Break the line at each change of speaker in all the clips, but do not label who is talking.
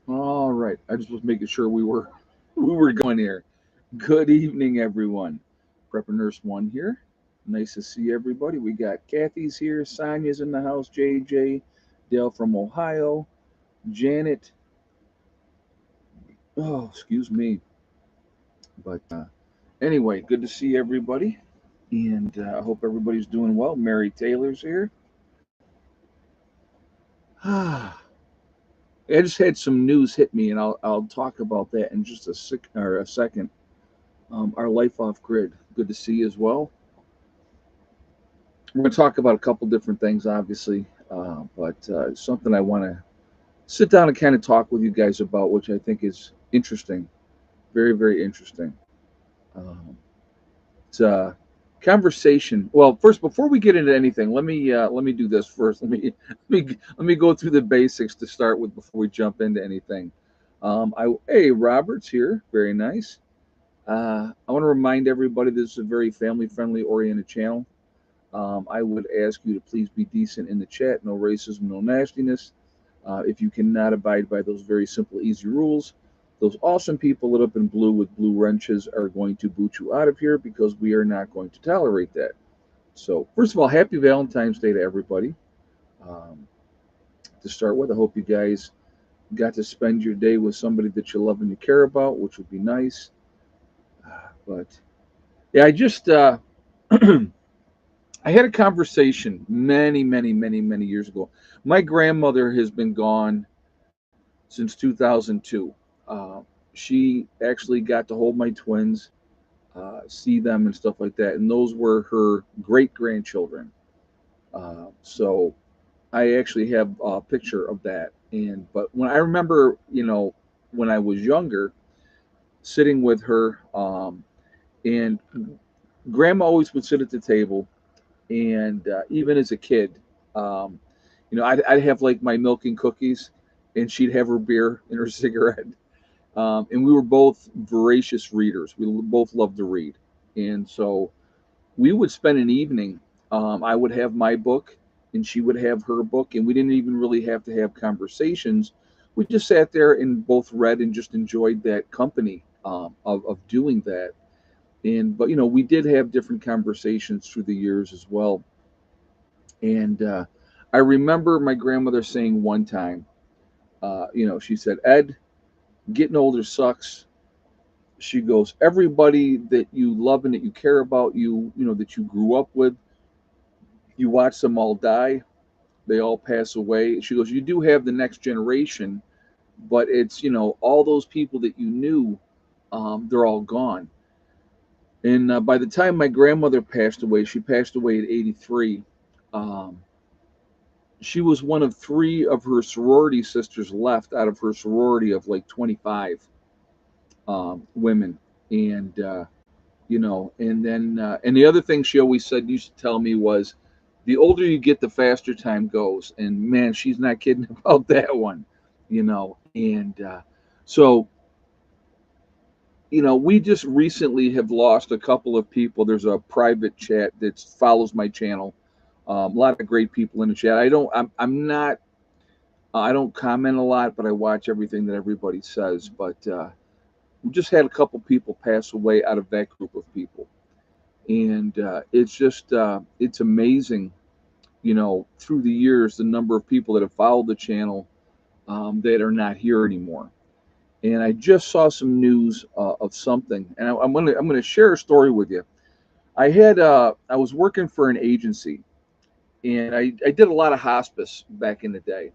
All right. I just was making sure we were going here. Good evening, everyone. Prepper Nurse One here. Nice to see everybody. We got Kathy's here, Sonia's in the house, JJ, Dale from Ohio, Janet. Oh, excuse me. But anyway, good to see everybody, and I hope everybody's doing well. Mary Taylor's here. I just had some news hit me, and I'll talk about that in just a second. Our life off grid. Good to see you as well. We're going to talk about a couple different things, obviously, but something I want to sit down and kind of talk with you guys about, which I think is interesting, very, very interesting. Um, it's a conversation. Well, first, before we get into anything, let me do this first. Let me go through the basics to start with before we jump into anything. Hey, Robert's here, very nice. I want to remind everybody this is a very family friendly oriented channel. I would ask you to please be decent in the chat, no racism, no nastiness. If you cannot abide by those very simple, easy rules, those awesome people lit up in blue with blue wrenches are going to boot you out of here because we are not going to tolerate that. So, first of all, happy Valentine's Day to everybody. Um, to start with, I hope you guys got to spend your day with somebody that you love and you care about, which would be nice. But yeah, I had a conversation many, many, many, many years ago. My grandmother has been gone since 2002. Uh, she actually got to hold my twins, see them, and stuff like that. And those were her great grandchildren. So I actually have a picture of that. But when I remember, when I was younger, sitting with her, and grandma always would sit at the table, and even as a kid, um, I'd have like my milk and cookies, and she'd have her beer and her cigarette. And we were both voracious readers. We both loved to read, and so we would spend an evening. I would have my book, and she would have her book, and we didn't even really have to have conversations. We just sat there and both read and just enjoyed that company of doing that. But we did have different conversations through the years as well. And I remember my grandmother saying one time, she said, "Ed, getting older sucks." She goes, "Everybody that you love and that you care about, that you grew up with, you watch them all die. They all pass away." She goes, "You do have the next generation, but it's, all those people that you knew, they're all gone." And by the time my grandmother passed away, she passed away at 83. Um, she was one of three of her sorority sisters left out of her sorority of like 25 women. And, and then, and the other thing she always said, used to tell me was, the older you get, the faster time goes. And man, she's not kidding about that one, And so, we just recently have lost a couple of people. There's a private chat that follows my channel. A lot of great people in the chat. I'm not I don't comment a lot, but I watch everything that everybody says. But we just had a couple people pass away out of that group of people, and it's amazing, through the years, the number of people that have followed the channel that are not here anymore. And I just saw some news of something, and I'm gonna share a story with you. I was working for an agency, and I did a lot of hospice back in the day.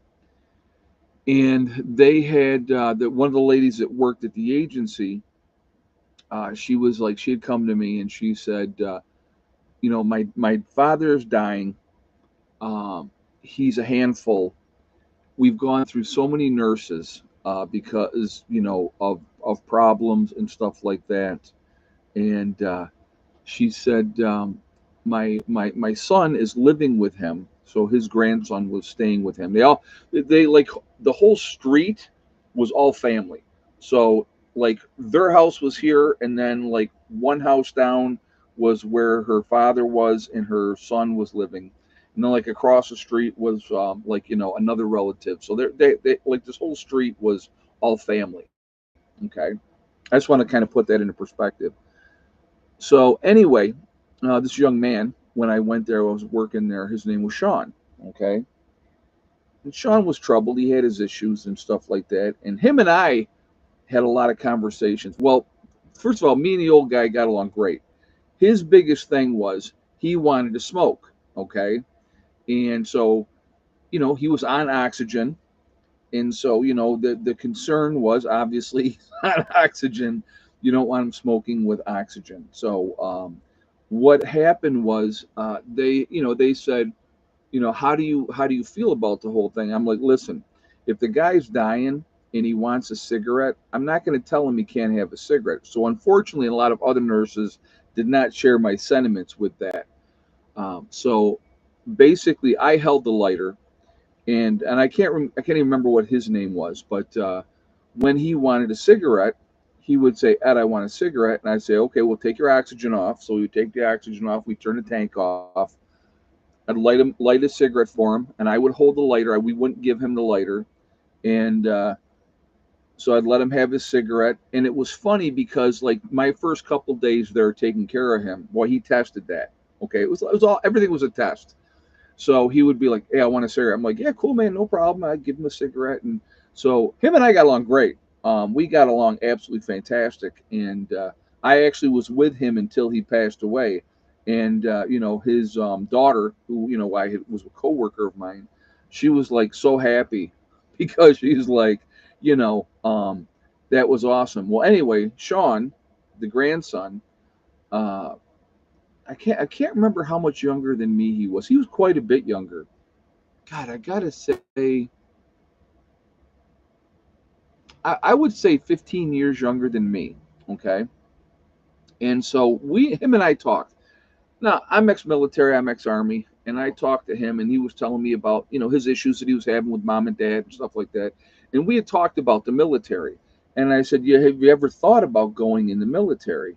And they had one of the ladies that worked at the agency. She was like, she had come to me and she said, my father is dying. Um, he's a handful. We've gone through so many nurses because of problems and stuff like that. And she said, my son is living with him, so his grandson was staying with him. They like, the whole street was all family. So like their house was here, and then like one house down was where her father was and her son was living, and then like across the street was like another relative. So they like this whole street was all family. Okay, I just want to kind of put that into perspective. So anyway, this young man, when I went there, I was working there. His name was Sean. Okay, and Sean was troubled. He had his issues and stuff like that. And him and I had a lot of conversations. Well, first of all, me and the old guy got along great. His biggest thing was he wanted to smoke. Okay, and so he was on oxygen. And so, the concern was obviously on oxygen. You don't want them smoking with oxygen. So, what happened was they said, how do you feel about the whole thing? I'm like, listen, if the guy's dying and he wants a cigarette, I'm not going to tell him he can't have a cigarette. So, unfortunately, a lot of other nurses did not share my sentiments with that. So, basically, I held the lighter and I can't even remember what his name was, but when he wanted a cigarette, he would say, "Ed, I want a cigarette," and I'd say, "Okay, we'll take your oxygen off." So we take the oxygen off, we turn the tank off. I'd light a cigarette for him, and I would hold the lighter. We wouldn't give him the lighter, and so I'd let him have his cigarette. And it was funny because like my first couple days there taking care of him, well, he tested that. Okay, it was all everything was a test. So he would be like, "Hey, I want a cigarette." I'm like, "Yeah, cool, man, no problem." I'd give him a cigarette, and so him and I got along great. We got along absolutely fantastic, and I actually was with him until he passed away. And his daughter, who was a coworker of mine, she was like so happy because she's like, you know, um, that was awesome. Well, anyway, Sean, the grandson, uh, I can't remember how much younger than me he was. He was quite a bit younger. God, I gotta say, I would say 15 years younger than me. Okay, and so him and I talked. Now I'm ex-military, I'm ex-army, and I talked to him, and he was telling me about his issues that he was having with mom and dad and stuff like that. And we had talked about the military, and I said, "Yeah, have you ever thought about going in the military?"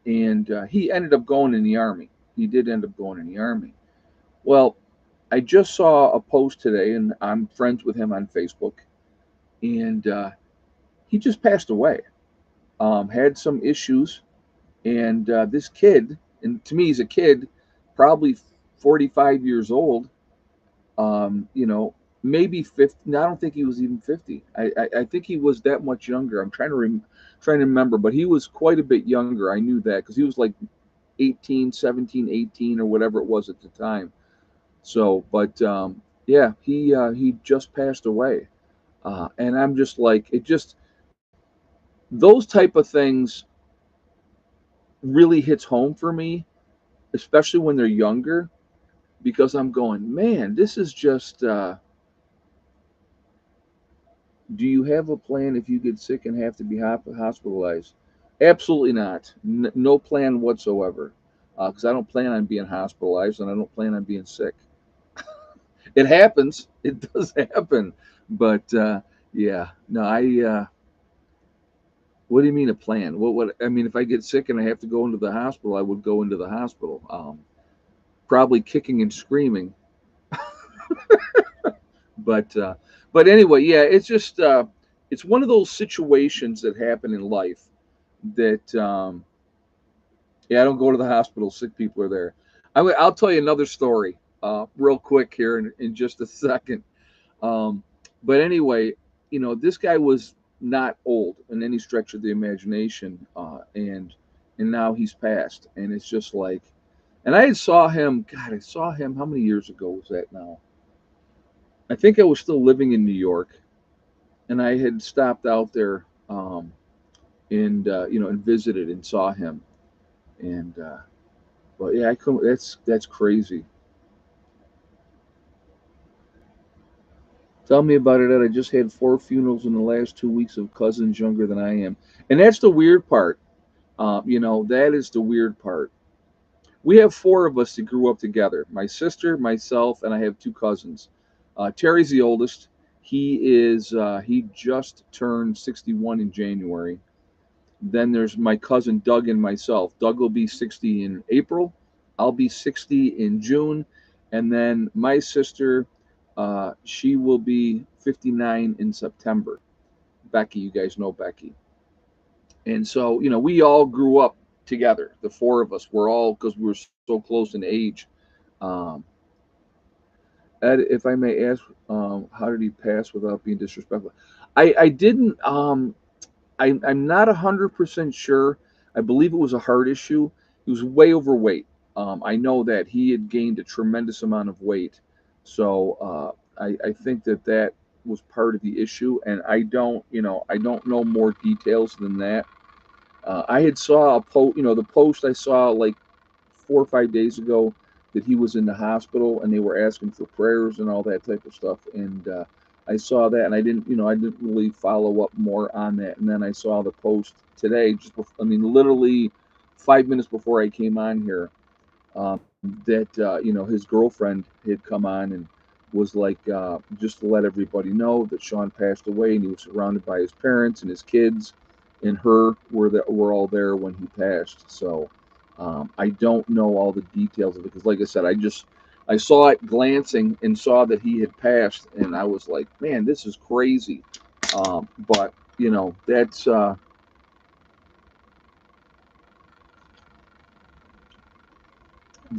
And he ended up going in the army. He did end up going in the army. Well, I just saw a post today, and I'm friends with him on Facebook, and he just passed away. Had some issues, and this kid, and to me, he's a kid, probably 45 years old. Maybe 50. No, I don't think he was even 50. I think he was that much younger. I'm trying to remember, but he was quite a bit younger. I knew that because he was like 18, 17, 18, or whatever it was at the time. So, but yeah, he just passed away, and I'm just like, it just those type of things really hits home for me, especially when they're younger, because I'm going, man, this is just. Do you have a plan if you get sick and have to be hospitalized? Absolutely not. No plan whatsoever, because I don't plan on being hospitalized and I don't plan on being sick. It happens. It does happen, but yeah, no, I. What do you mean a plan? What? I mean, if I get sick and I have to go into the hospital, I would go into the hospital, probably kicking and screaming. But anyway, yeah, it's just it's one of those situations that happen in life that yeah, I don't go to the hospital. Sick people are there. I'll tell you another story real quick here in just a second. Um, but anyway, this guy was not old in any stretch of the imagination, and now he's passed, and it's just like, and I saw him. God, I saw him. How many years ago was that now? I think I was still living in New York, and I had stopped out there, and visited and saw him, and but yeah, I couldn't. That's crazy. Tell me about it, Ed. I just had 4 funerals in the last 2 weeks of cousins younger than I am. And that's the weird part. That is the weird part. We have four of us that grew up together, my sister, myself, and I have two cousins. Terry's the oldest. He just turned 61 in January. Then there's my cousin Doug and myself. Doug will be 60 in April. I'll be 60 in June. And then my sister, she will be 59 in September. Becky. You guys know Becky. And so, we all grew up together. The four of us were all, because we were so close in age. Um, Ed, if I may ask, how did he pass without being disrespectful? I didn't. I'm not 100% sure. I believe it was a heart issue. He was way overweight. I know that he had gained a tremendous amount of weight, so I think that was part of the issue. And I don't know more details than that. I had saw a post, the post I saw like 4 or 5 days ago, that he was in the hospital and they were asking for prayers and all that type of stuff. And I saw that, and I didn't really follow up more on that. And then I saw the post today, just before, I mean, literally 5 minutes before I came on here, that his girlfriend had come on and was like, just to let everybody know that Sean passed away, and he was surrounded by his parents and his kids, and her were all there when he passed. So I don't know all the details of it, because, like I said, I saw it glancing and saw that he had passed, and I was like, man, this is crazy. But that's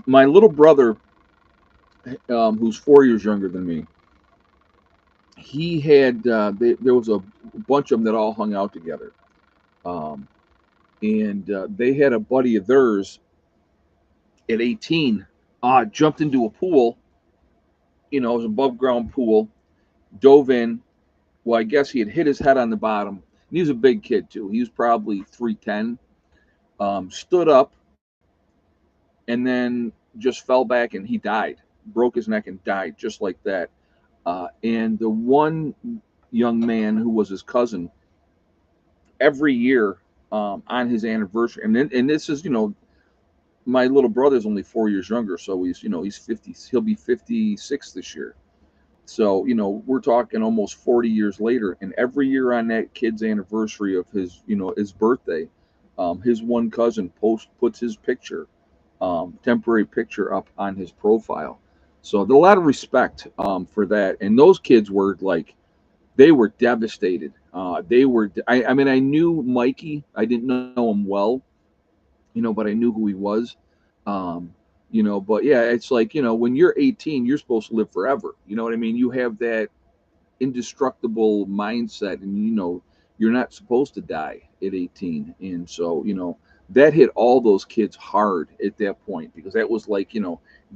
my little brother, who's 4 years younger than me. He had there was a bunch of them that all hung out together, um, and they had a buddy of theirs at 18, jumped into a pool. It was an above ground pool, dove in. Well, I guess he had hit his head on the bottom. And he was a big kid too. He was probably 310. Stood up and then just fell back, and he died. Broke his neck and died just like that. And the one young man who was his cousin, every year, on his anniversary, and this is, my little brother's only 4 years younger, so he's 50. He'll be 56 this year. So, we're talking almost 40 years later. And every year on that kid's anniversary of his birthday, his one cousin puts his picture, temporary picture, up on his profile. So there's a lot of respect, for that. And those kids were like, they were devastated. I mean, I knew Mikey. I didn't know him well, but I knew who he was. Um, but yeah, it's like, when you're 18, you're supposed to live forever. You know what I mean? You have that indestructible mindset, and you're not supposed to die at 18. And so, that hit all those kids hard at that point, because that was like,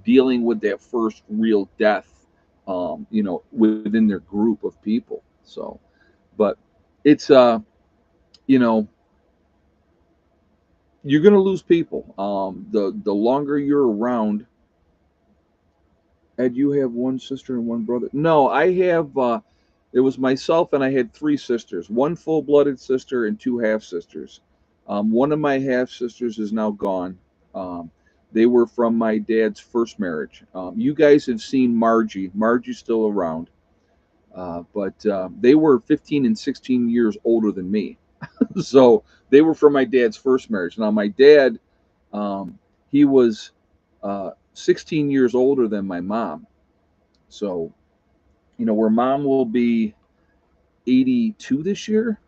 dealing with that first real death, within their group of people. So, but it's, you know, you're going to lose people. The longer you're around. Ed, you have one sister and one brother. No, I have. It was myself, and I had three sisters. One full-blooded sister and two half-sisters. One of my half-sisters is now gone. Um, they were from my dad's first marriage. You guys have seen Margie. Margie's still around, but they were 15 and 16 years older than me. So they were from my dad's first marriage. Now my dad, he was 16 years older than my mom. So, where mom will be 82 this year,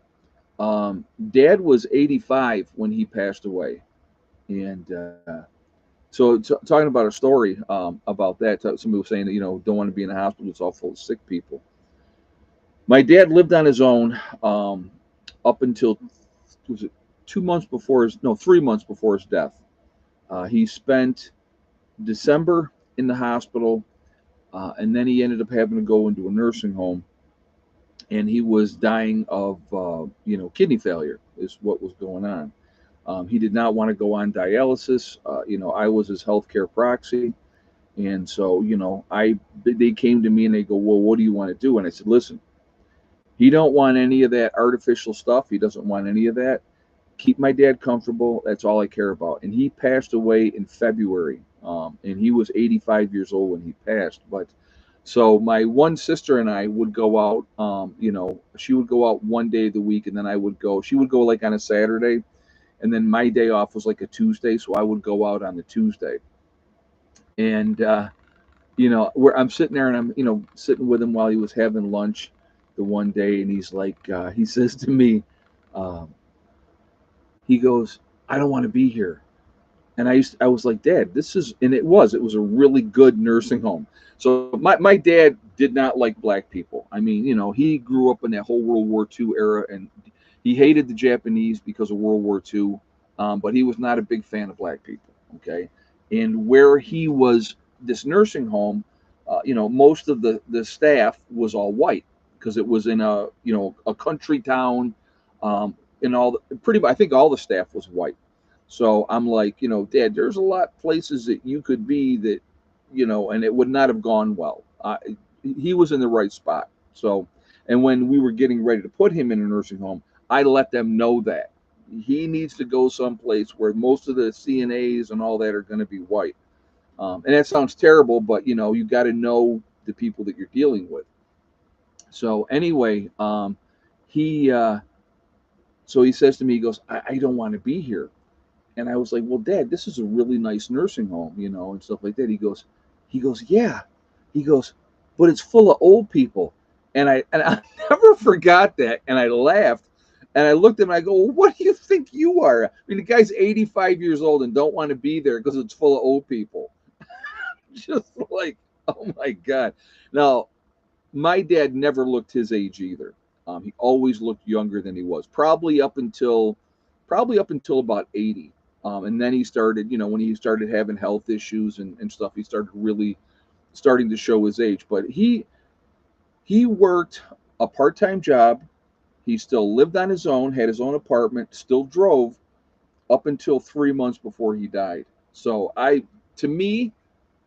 dad was 85 when he passed away. And so, talking about a story, about that, somebody was saying that, don't want to be in a hospital, it's all full of sick people. My dad lived on his own, up until, was it 2 months before his, no, 3 months before his death. He spent December in the hospital, and then he ended up having to go into a nursing home, and he was dying of, kidney failure is what was going on. He did not want to go on dialysis. I was his healthcare proxy, and so they came to me and they go, well, what do you want to do? And I said, listen, he don't want any of that artificial stuff. He doesn't want any of that. Keep my dad comfortable. That's all I care about. And he passed away in February, and he was 85 years old when he passed. But so my one sister and I would go out. She would go out one day of the week, and then I would go. She would go like on a Saturday, and then my day off was like a Tuesday, so I would go out on the Tuesday. And where I'm sitting there, and I'm sitting with him while he was having lunch, the one day, and he's like, he says to me, um, he goes, "I don't want to be here." And I was like, "Dad, this is," and it was a really good nursing home. So my dad did not like black people. I mean, he grew up in that whole World War II era, and he hated the Japanese because of World War II. But he was not a big fan of black people. Okay, and where he was, this nursing home, most of the staff was all white because it was in a a country town, and pretty much I think all the staff was white. So I'm like, Dad, there's a lot places that you could be that, and it would not have gone well. He was in the right spot. So, and when we were getting ready to put him in a nursing home, I let them know that he needs to go someplace where most of the CNAs and all that are going to be white. And that sounds terrible, but you got to know the people that you're dealing with. So anyway, he so he says to me, he goes, I don't want to be here. And I was like, well, Dad, this is a really nice nursing home, and stuff like that. He goes, yeah. He goes, but it's full of old people. And I never forgot that. And I laughed. And I looked at him and I go, well, what do you think you are? I mean, the guy's 85 years old and don't want to be there because it's full of old people. Just like, oh my God. Now, my dad never looked his age either. He always looked younger than he was, probably up until about 80. And then he started, when he started having health issues and stuff, he started really starting to show his age. But he worked a part-time job. He still lived on his own, had his own apartment, still drove up until 3 months before he died. So to me,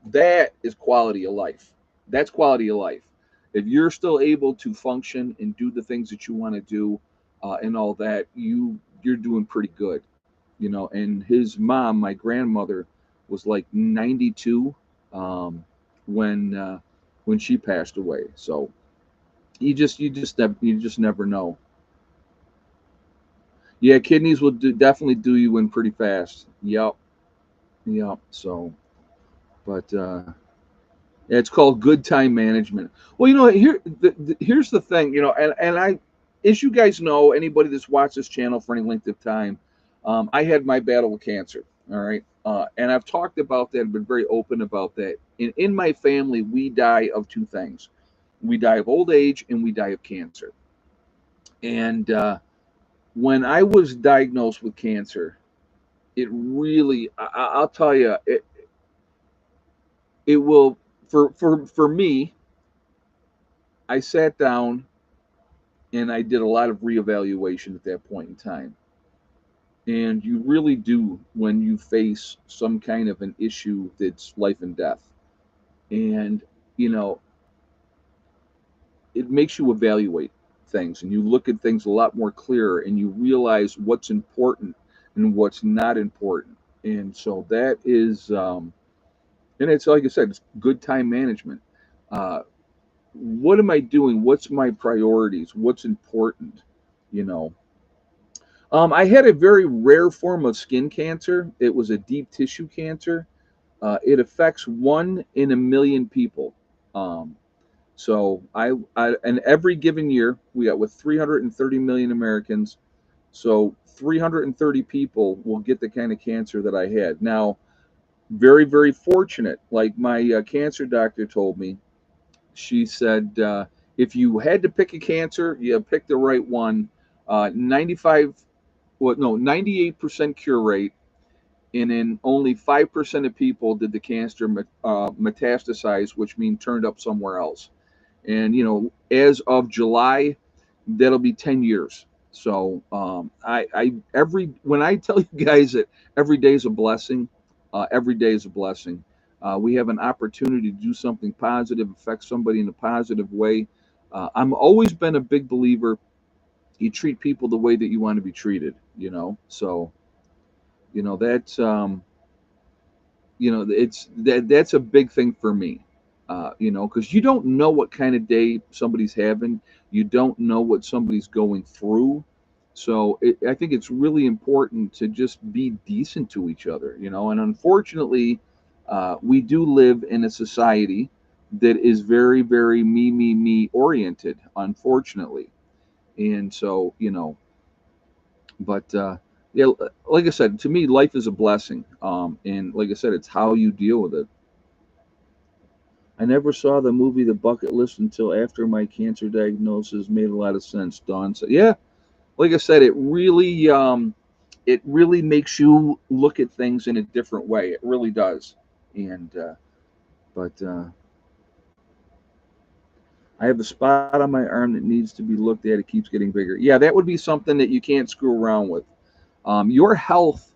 that is quality of life. That's quality of life. If you're still able to function and do the things that you want to do, and all that, you're doing pretty good. And his mom, my grandmother, was like 92, um, when she passed away. So you just never know. Yeah, kidneys will definitely do you in pretty fast. Yep, yep. So, but yeah, it's called good time management. Well, here's the thing, as you guys know, anybody that's watched this channel for any length of time, I had my battle with cancer. All right, and I've talked about that, been very open about that. In my family, we die of two things: we die of old age, and we die of cancer. And when I was diagnosed with cancer, it really, I'll tell you, it will, for me. I sat down and I did a lot of reevaluation at that point in time. And you really do when you face some kind of an issue that's life and death. And, you know, it makes you evaluate things and you look at things a lot more clearer and you realize what's important and what's not important. And so that is, and it's like I said, it's good time management. Uh, what am I doing? What's my priorities? What's important? You know, I had a very rare form of skin cancer. It was a deep tissue cancer. It affects 1 in a million people. Um, and every given year, we got with 330 million Americans. So 330 people will get the kind of cancer that I had. Now, very, very fortunate. Like my cancer doctor told me, she said, if you had to pick a cancer, you pick the right one. 95 well, no, 98% cure rate, and in only 5% of people did the cancer metastasize, which means turned up somewhere else. And as of July, that'll be 10 years. So I every when I tell you guys that every day is a blessing, every day is a blessing. We have an opportunity to do something positive, affect somebody in a positive way. I'm always been a big believer. You treat people the way that you want to be treated. So that's that's a big thing for me. Because you don't know what kind of day somebody's having, you don't know what somebody's going through. So I think it's really important to just be decent to each other. And unfortunately, we do live in a society that is very, very me oriented, unfortunately. And so, but yeah, like I said, to me, life is a blessing. And like I said, it's how you deal with it. I never saw the movie The Bucket List until after my cancer diagnosis. Made a lot of sense. Dawn said, "Yeah, like I said, it really makes you look at things in a different way. It really does." And but I have a spot on my arm that needs to be looked at. It keeps getting bigger. Yeah, that would be something that you can't screw around with. Your health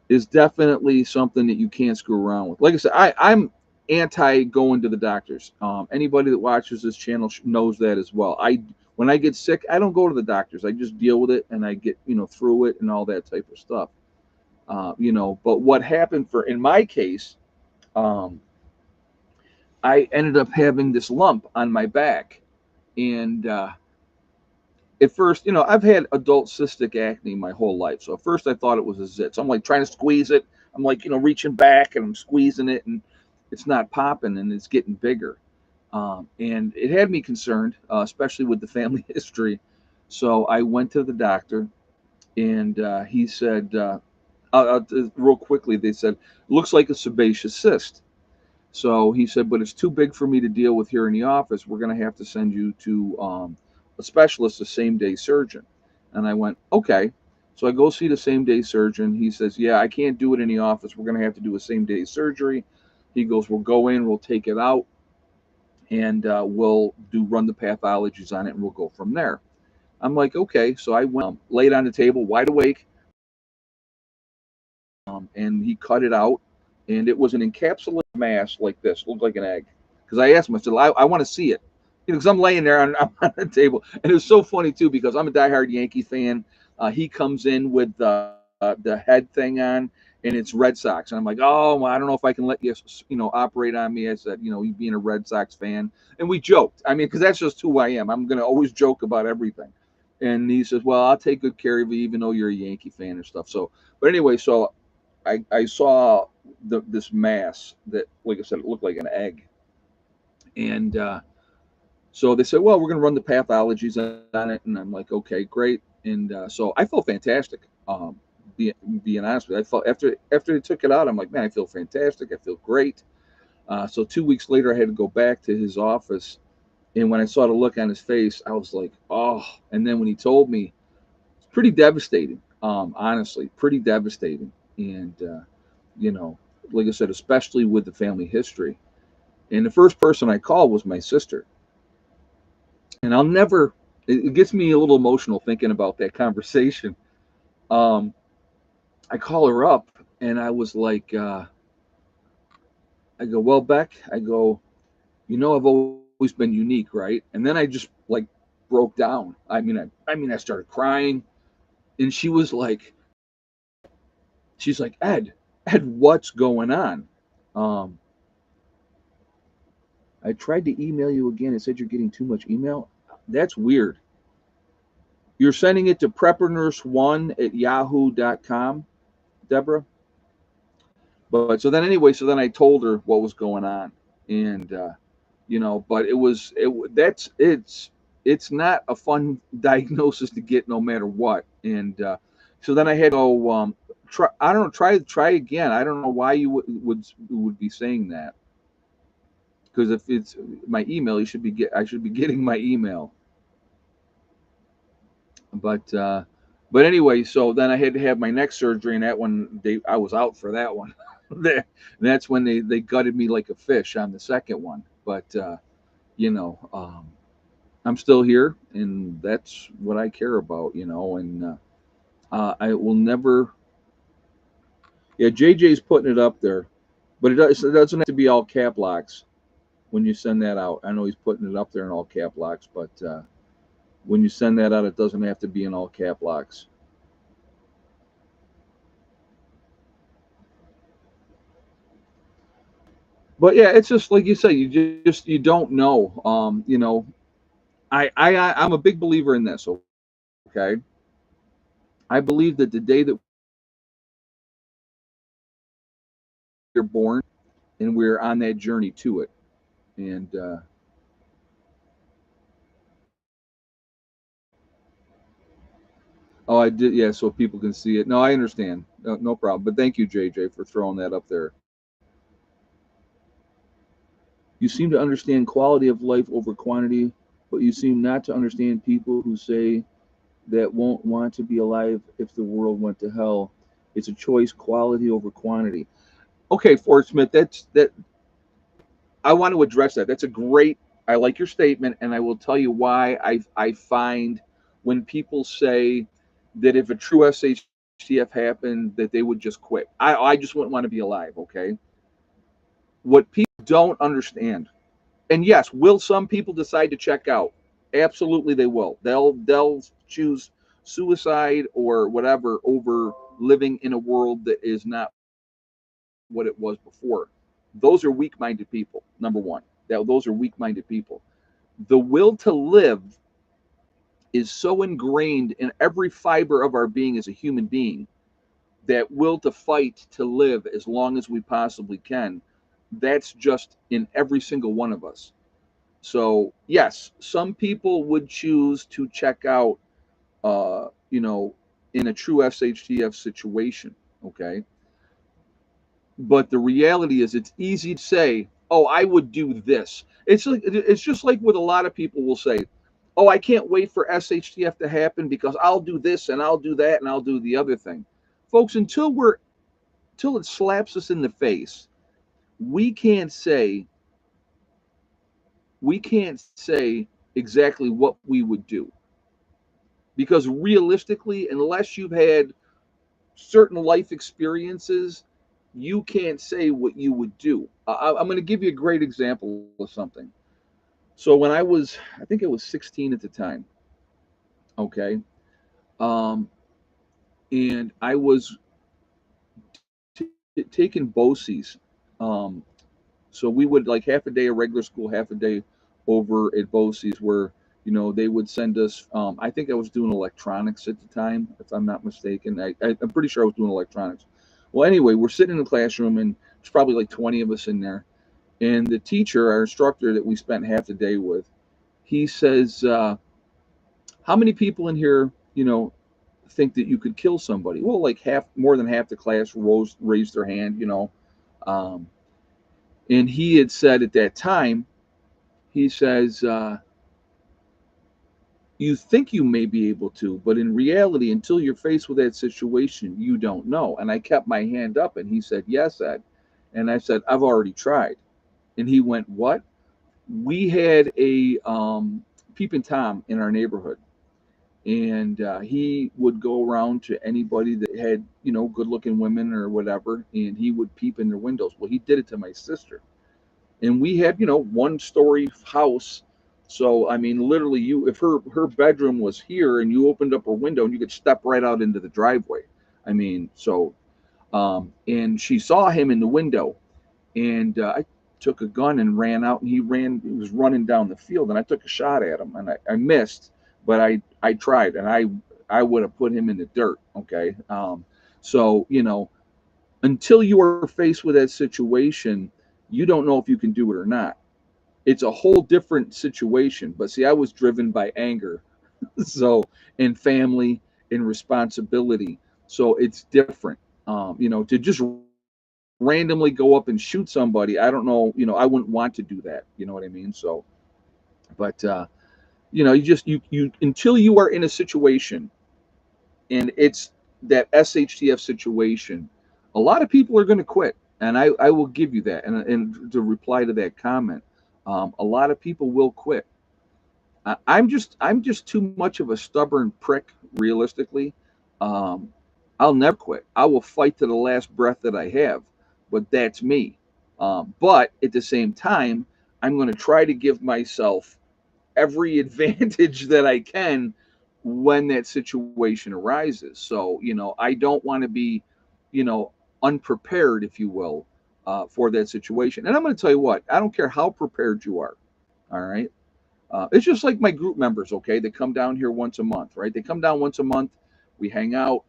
is definitely something that you can't screw around with. Like I said, I'm anti going to the doctors. Anybody that watches this channel knows that as well. When I get sick, I don't go to the doctors. I just deal with it and I get through it and all that type of stuff. But what happened in my case, um, I ended up having this lump on my back, and at first, I've had adult cystic acne my whole life. So at first I thought it was a zit. So I'm like trying to squeeze it. I'm like, reaching back and I'm squeezing it and it's not popping and it's getting bigger. And it had me concerned, especially with the family history. So I went to the doctor and he said, real quickly, they said, looks like a sebaceous cyst. So he said, but it's too big for me to deal with here in the office. We're going to have to send you to a specialist, a same day surgeon. And I went, okay. So I go see the same day surgeon. He says, yeah, I can't do it in the office. We're going to have to do a same day surgery. He goes, we'll go in, we'll take it out, and we'll run the pathologies on it, and we'll go from there. I'm like, okay. So I went, laid on the table, wide awake, and he cut it out, and it was an encapsulated mass like this, looked like an egg. Because I asked him, I said, I want to see it, because I'm laying there I'm on the table, and it was so funny too because I'm a diehard Yankee fan. He comes in with the head thing on, and it's Red Sox, and I'm like, oh, well, I don't know if I can let you, operate on me. I said, you being a Red Sox fan, and we joked. I mean, because that's just who I am. I'm gonna always joke about everything. And he says, well, I'll take good care of you, even though you're a Yankee fan and stuff. So, but anyway, so I saw this mass that, like I said, it looked like an egg. And so they said, well, we're going to run the pathologies on it. And I'm like, okay, great. And so I felt fantastic. Being, being honest with you, I felt after they took it out, I'm like, man, I feel fantastic. I feel great. So 2 weeks later, I had to go back to his office. And when I saw the look on his face, I was like, oh. And then when he told me, it's pretty devastating, honestly, pretty devastating. And, you know, like I said, especially with the family history. And the first person I called was my sister. And I'll never, it gets me a little emotional thinking about that conversation. Um, I call her up and I was like, I go, well, Beck, I go, I've always been unique, right? And then I just like broke down. I mean, I started crying, and she's like, Ed, what's going on? Um, I tried to email you again. It said you're getting too much email. That's weird. You're sending it to preppernurse1@yahoo.com, Deborah. But so then anyway, so then I told her what was going on, and but it's not a fun diagnosis to get no matter what, and so then I had to go try. I don't know. Try again. I don't know why you would be saying that, because if it's my email, I should be getting my email. But anyway, so then I had to have my neck surgery, and that one I was out for that one. That's when they gutted me like a fish on the second one. But you know, I'm still here, and that's what I care about. And I will never. Yeah, JJ's putting it up there, but it doesn't have to be all cap locks when you send that out. I know he's putting it up there in all cap locks, but when you send that out, it doesn't have to be in all cap locks. But yeah, it's just like you say, you don't know. I'm a big believer in this. Okay, I believe that the day that you're born and we're on that journey to it. And oh, I did, yeah, so people can see it. No, I understand. No, no problem. But thank you, JJ, for throwing that up there. You seem to understand quality of life over quantity, but you seem not to understand people who say that won't want to be alive if the world went to hell. It's a choice, quality over quantity. Okay, Fort Smith, that I want to address that. That's a great. I like your statement, and I will tell you why I find when people say that if a true SHTF happened, that they would just quit. I just wouldn't want to be alive. Okay, what people don't understand, and yes, will some people decide to check out? Absolutely, they will. They'll choose suicide or whatever over living in a world that is not what it was before. Those are weak-minded people. Number one, those are weak-minded people. The will to live is so ingrained in every fiber of our being as a human being, that will to fight to live as long as we possibly can, that's just in every single one of us. So yes, some people would choose to check out, uh, you know, in a true SHTF situation. Okay, but the reality is, it's easy to say, "Oh, I would do this." It's just like what a lot of people will say, "Oh, I can't wait for SHTF to happen because I'll do this and I'll do that and I'll do the other thing." Folks, until it slaps us in the face, we can't say we can't say exactly what we would do, because realistically, unless you've had certain life experiences, you can't say what you would do. I'm going to give you a great example of something. So when I think I was 16 at the time. Okay, um, and I was taking BOCES. Um, so we would like half a day of regular school, half a day over at BOCES, where they would send us. I think I was doing electronics at the time, if I'm not mistaken. I'm pretty sure I was doing electronics. Well, anyway, we're sitting in the classroom, and there's probably like 20 of us in there. And the teacher, our instructor that we spent half the day with, he says, "How many people in here, think that you could kill somebody?" Well, like more than half the class raised their hand. Um, and he had said at that time, he says, "You think you may be able to, but in reality, until you're faced with that situation, you don't know." And I kept my hand up, and he said, "Yes, Ed." And I said, "I've already tried." And he went, "What?" We had a peeping Tom in our neighborhood, and he would go around to anybody that had, good looking women or whatever, and he would peep in their windows. Well, he did it to my sister, and we had, 1 story house. So I mean, literally, you if her bedroom was here, and you opened up her window, and you could step right out into the driveway. I mean, so and she saw him in the window, and I took a gun and ran out, and he was running down the field, and I took a shot at him, and I missed, but I tried, and I would have put him in the dirt. Okay, so until you are faced with that situation, you don't know if you can do it or not. It's a whole different situation. But see, I was driven by anger, so, and family and responsibility. So it's different. To just randomly go up and shoot somebody, I don't know. I wouldn't want to do that. You know what I mean? So, but you until you are in a situation, and it's that SHTF situation, a lot of people are going to quit, and I will give you that. And to reply to that comment, a lot of people will quit. I'm just too much of a stubborn prick, realistically. Um, I'll never quit. I will fight to the last breath that I have, but that's me. But at the same time, I'm going to try to give myself every advantage that I can when that situation arises. So, I don't want to be, you know, unprepared, if you will, for that situation. And I'm going to tell you what, I don't care how prepared you are. All right. It's just like my group members, okay? They come down here once a month, right? They come down once a month. We hang out.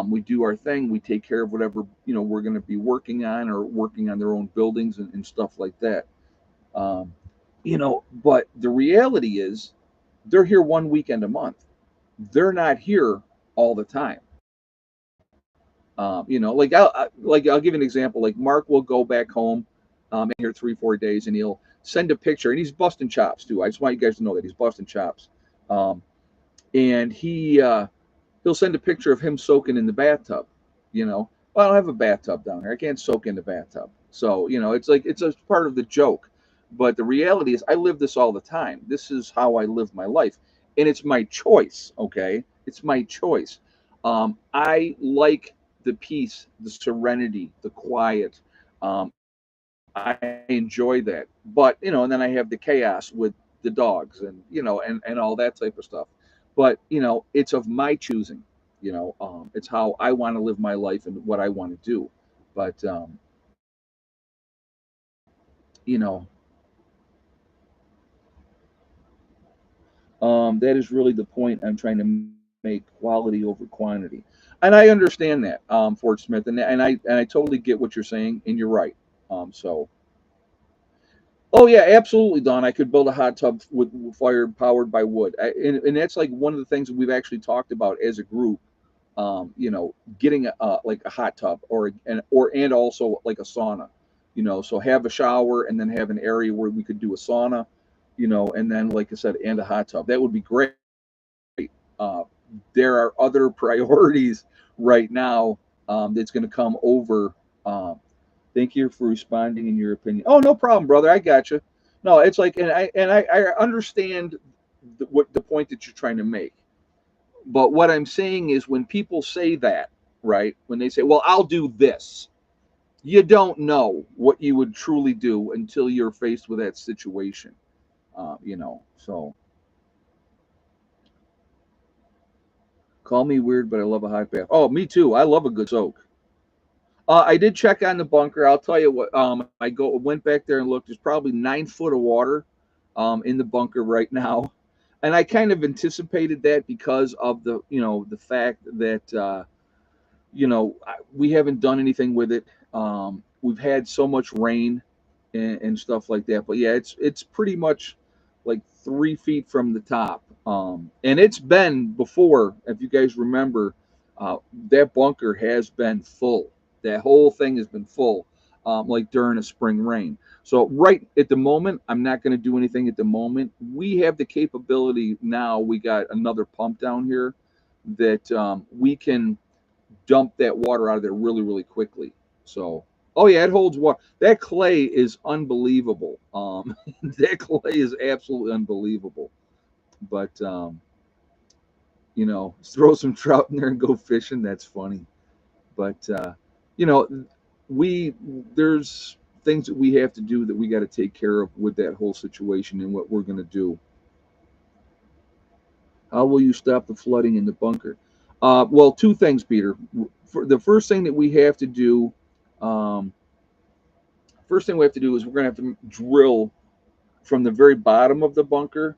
We do our thing. We take care of whatever, we're going to be working on, or working on their own buildings and stuff like that. Um, but the reality is they're here one weekend a month. They're not here all the time. I'll give you an example. Like Mark will go back home, here 3 4 days, and he'll send a picture, and he's busting chops too. I just want you guys to know that he's busting chops, um, and he'll send a picture of him soaking in the bathtub. Well, I don't have a bathtub down here. I can't soak in the bathtub. So it's like it's a part of the joke, but the reality is I live this all the time. This is how I live my life, and it's my choice. Okay, it's my choice. I like the peace, the serenity, the quiet. I enjoy that, but and then I have the chaos with the dogs and and all that type of stuff. But it's of my choosing. It's how I want to live my life and what I want to do. But you know, that is really the point I'm trying to make: quality over quantity. And I understand that, Fort Smith, and I totally get what you're saying, and you're right. So. Oh yeah, absolutely, Don. I could build a hot tub with fire powered by wood, and that's like one of the things that we've actually talked about as a group. Getting like a hot tub and also like a sauna. So have a shower and then have an area where we could do a sauna. And then like I said, and a hot tub. That would be great. Uh, there are other priorities right now that's going to come over. Um, Thank you for responding in your opinion. Oh, no problem, brother. I got you. No, it's like, and I understand what the point that you're trying to make. But what I'm saying is, when people say that, right? When they say, "Well, I'll do this," you don't know what you would truly do until you're faced with that situation. So call me weird, but I love a hot bath. Oh, me too. I love a good soak. I did check on the bunker. I'll tell you what. I went back there and looked. There's probably 9 foot of water, in the bunker right now, and I kind of anticipated that because of the fact that we haven't done anything with it. We've had so much rain and stuff like that. But yeah, it's pretty much like 3 feet from the top. And it's been before, if you guys remember, that bunker has been full. That whole thing has been full, like during a spring rain. So right at the moment, I'm not going to do anything at the moment. We have the capability now. We got another pump down here that we can dump that water out of there really, really quickly. So, oh yeah, it holds water. That clay is unbelievable. That clay is absolutely unbelievable. But throw some trout in there and go fishing. That's funny. But you know, we there's things that we have to do that we got to take care of with that whole situation and what we're going to do. How will you stop the flooding in the bunker? Well, two things, Peter. For the first thing that we have to do, um, first thing we have to do is we're going to have to drill from the very bottom of the bunker.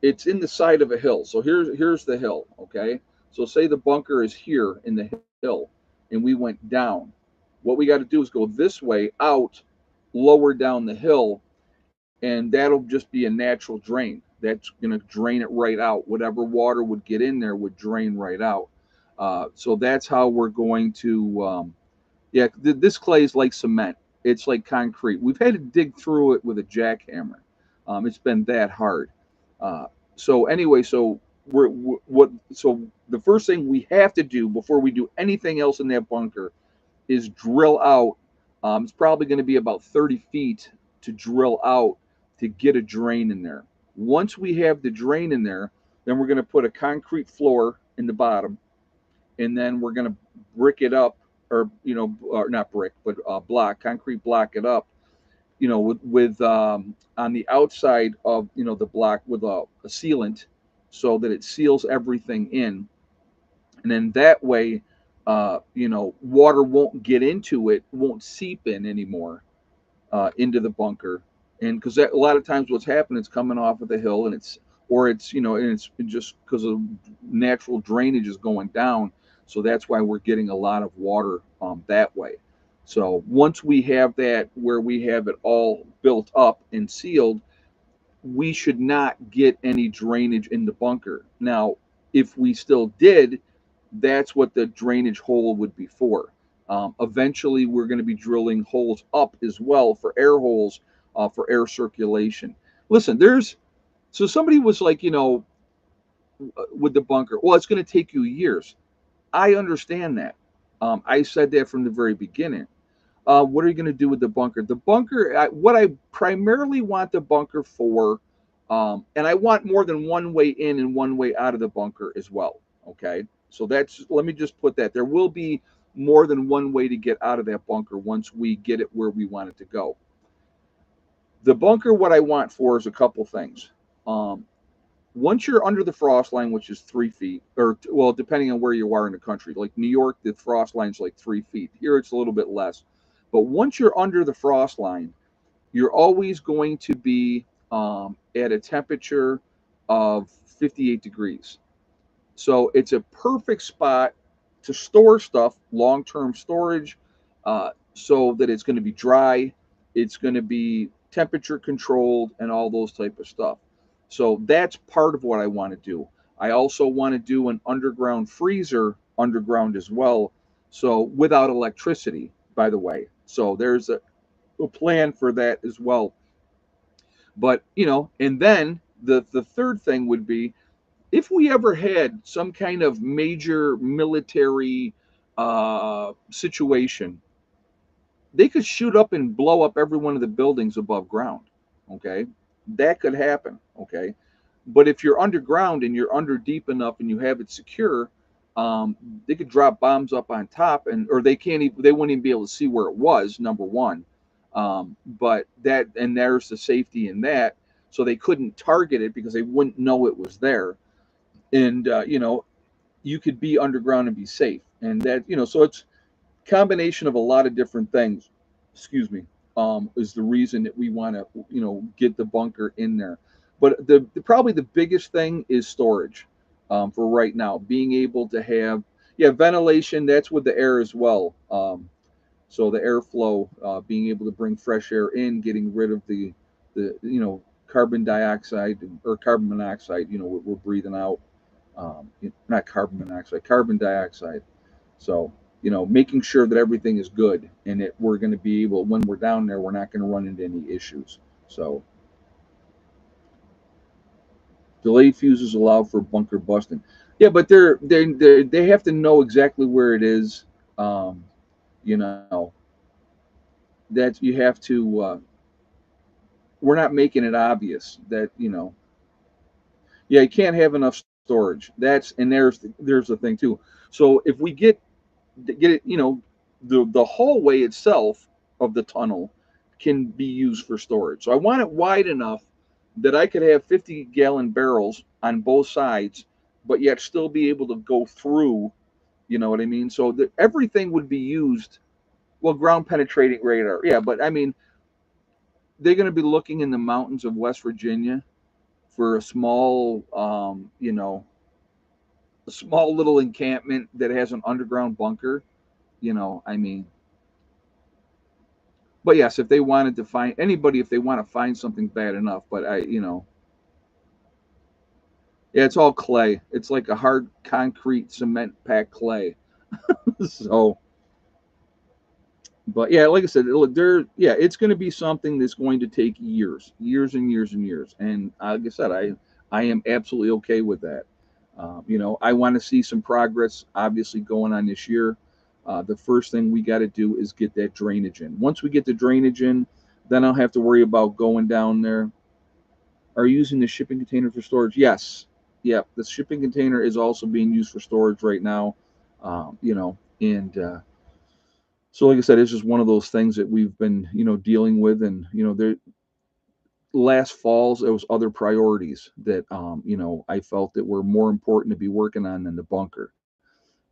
It's in the side of a hill. So here's the hill. Okay. So say the bunker is here in the hill, and we went down. What we got to do is go this way out, lower down the hill, and that'll just be a natural drain. That's going to drain it right out. Whatever water would get in there would drain right out. So that's how we're going to. Yeah, this clay is like cement. It's like concrete. We've had to dig through it with a jackhammer. It's been that hard. Uh, so anyway, so what? So the first thing we have to do before we do anything else in that bunker is drill out. It's probably going to be about 30 feet to drill out to get a drain in there. Once we have the drain in there, then we're going to put a concrete floor in the bottom, and then we're going to brick it up, or not brick, but concrete block it up, with on the outside of the block with a sealant, so that it seals everything in, and then that way, water won't get into it, won't seep in anymore, into the bunker, and because a lot of times what's happening is coming off of the hill, and it's just because of natural drainage is going down, so that's why we're getting a lot of water that way. So once we have that where we have it all built up and sealed, we should not get any drainage in the bunker. Now, if we still did, that's what the drainage hole would be for. Eventually, we're going to be drilling holes up as well for air holes, for air circulation. Listen, so somebody was like, with the bunker, well, it's going to take you years. I understand that. I said that from the very beginning. What are you going to do with the bunker? The bunker, what I primarily want the bunker for, and I want more than one way in and one way out of the bunker as well. Okay. So let me just put that. There will be more than one way to get out of that bunker once we get it where we want it to go. The bunker, what I want for is a couple things. Um, Once you're under the frost line, which is 3 feet, or well, depending on where you are in the country, like New York, the frost line's like 3 feet. Here, it's a little bit less. But once you're under the frost line, you're always going to be at a temperature of 58 degrees. So it's a perfect spot to store stuff, long-term storage, so that it's going to be dry, it's going to be temperature controlled, and all those type of stuff. So that's part of what I want to do. I also want to do an underground freezer underground as well, so without electricity, by the way. So there's a plan for that as well. But and then the third thing would be if we ever had some kind of major military situation, they could shoot up and blow up every one of the buildings above ground. Okay, that could happen. Okay, but if you're underground and you're under deep enough and you have it secure, they could drop bombs up on top, and or they can't even they wouldn't even be able to see where it was. Number one, but that and there's the safety in that, so they couldn't target it because they wouldn't know it was there, and you could be underground and be safe, and that so it's combination of a lot of different things. Excuse me. Is the reason that we want to get the bunker in there. But probably the biggest thing is storage, for right now. Being able to have ventilation. That's with the air as well. So the airflow, being able to bring fresh air in, getting rid of the carbon dioxide or carbon monoxide. We're breathing out. Not carbon monoxide, carbon dioxide. So, making sure that everything is good and that we're going to be able, when we're down there, we're not going to run into any issues. So, delayed fuses allow for bunker busting. Yeah, but they have to know exactly where it is. Um, you know, that you have to. We're not making it obvious that yeah, you can't have enough storage. There's the thing too. So if we get it, the hallway itself of the tunnel can be used for storage. So I want it wide enough that I could have 50-gallon barrels on both sides, but yet still be able to go through. You know what I mean? So that everything would be used. Well, ground penetrating radar, yeah, but I mean, they're going to be looking in the mountains of West Virginia for a small little encampment that has an underground bunker. I mean, but yes, if they wanted to find anybody, if they want to find something bad enough, but yeah, it's all clay. It's like a hard concrete cement packed clay. So, but yeah, like I said, it's going to be something that's going to take years, years and years and years. And like I said, I am absolutely okay with that. I want to see some progress, obviously, going on this year. The first thing we got to do is get that drainage in. Once we get the drainage in, then I'll have to worry about going down there. Are you using the shipping container for storage? Yes. Yep. The shipping container is also being used for storage right now. And so like I said, it's just one of those things that we've been, dealing with, and there last falls there was other priorities that I felt that were more important to be working on than the bunker,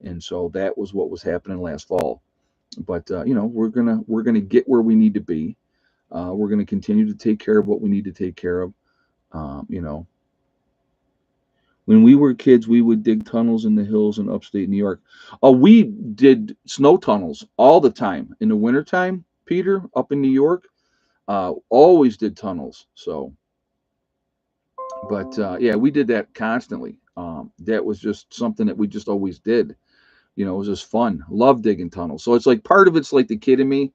and so that was what was happening last fall. But we're gonna get where we need to be. We're gonna continue to take care of what we need to take care of. Um, you know, When we were kids, we would dig tunnels in the hills in upstate New York. Oh, we did snow tunnels all the time in the wintertime, Peter, up in New York. Always did tunnels. So, but yeah, we did that constantly. That was just something that we just always did. You know, it was just fun. Love digging tunnels. So it's like part of it's like the kid in me,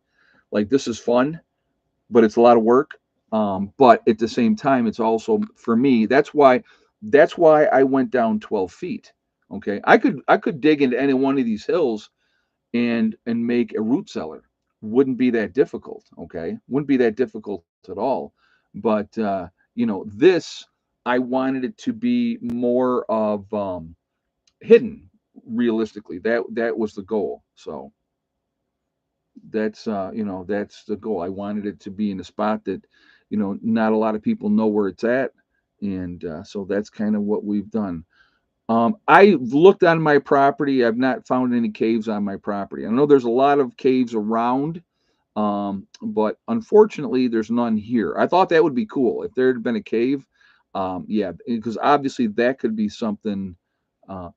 like this is fun, but it's a lot of work. But at the same time, it's also for me. That's why I went down 12 feet. Okay, I could dig into any one of these hills and make a root cellar. Wouldn't be that difficult. Okay, wouldn't be that difficult at all. But this I wanted it to be more of hidden. Realistically, that was the goal. So that's the goal. I wanted it to be in a spot that not a lot of people know where it's at, and so that's kind of what we've done. I've looked on my property. I've not found any caves on my property. I know there's a lot of caves around, but unfortunately there's none here. I thought that would be cool if there had been a cave. Yeah, because obviously that could be something. uh,